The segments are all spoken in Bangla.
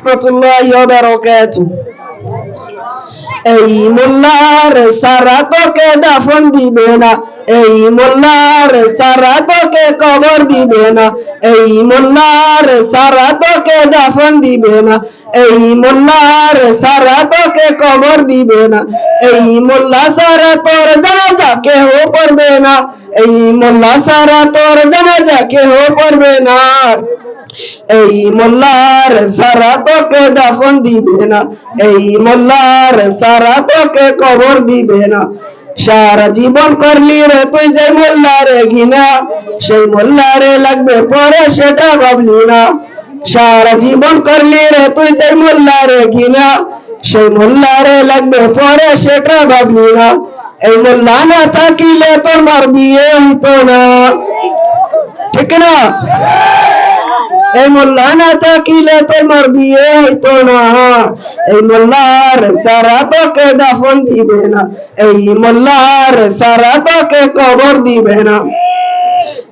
রাহমাতুল্লাহি ওয়া বারাকাতুহু। এই মোল্লার সারা তোকে দাফন দিবে না, এই মোল্লার সারা তোকে কবর দিবে না, এই মোল্লার সারা তোকে দাফন দিবে না, এই মোল্লার সারা তোকে কবর দিবে না, এই মোল্লা সারা তোর জানাজা কেহ পড়বে না, এই মোল্লা সারা তোর জানাজা কেহ পড়বে না, এই মোল্লার সারা তোকে দাফন দিবে না, এই মোল্লার সারা তোকে কবর দিবে না। সারা জীবন করলি রে তুই যে মোল্লারে ঘৃণা, সেই মোল্লারে লাগবে পরে সেটা ভাবলি না। সারা জীবন করলি রে তুই যে মোল্লারে ঘৃণা, সেই মোল্লারে লাগবে পরে সেটা ভাবলি না। এই মোল্লা না থাকিলে তোমার বিয়ে হইতো না, ঠিক না? এই মোল্লা না থাকিলে তোমার বিয়ে হইতো না, এই মোল্লার সারা তোকে দাফন দিবে না, এই মোল্লার সারা তোকে কবর দিবে না।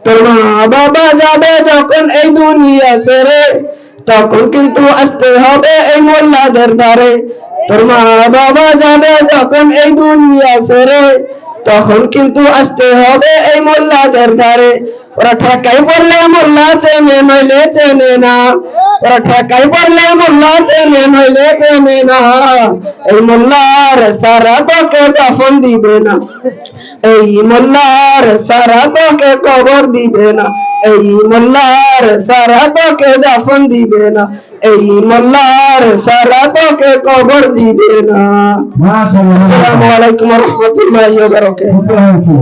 তোর মা বাবা যাবে যখন এই দুনিয়া ছেড়ে, তখন কিন্তু আসতে হবে এই মোল্লাদের দ্বারে। তোর মা বাবা যাবে যখন এই দুনিয়া ছেড়ে, তখন কিন্তু আসতে হবে এই মোল্লাদের দ্বারে। ওরা ঠেকাই পড়লে মোল্লা চেনে নইলে চেনে না, ওরা ঠেকাই পড়লে মোল্লা চেনে নইলে চেনে না। এই মোল্লার সারা তোকে দাফন দিবে না, এই মোল্লার সারা তোকে কবর দিবে না, এই মোল্লার সারা তোকে দাফন দিবে না, এই মোল্লার সারা তোকে কবর দিবে না। আসসালামু আলাইকুম ওয়া রাহমাতুল্লাহি ওয়া বারাকাতুহু।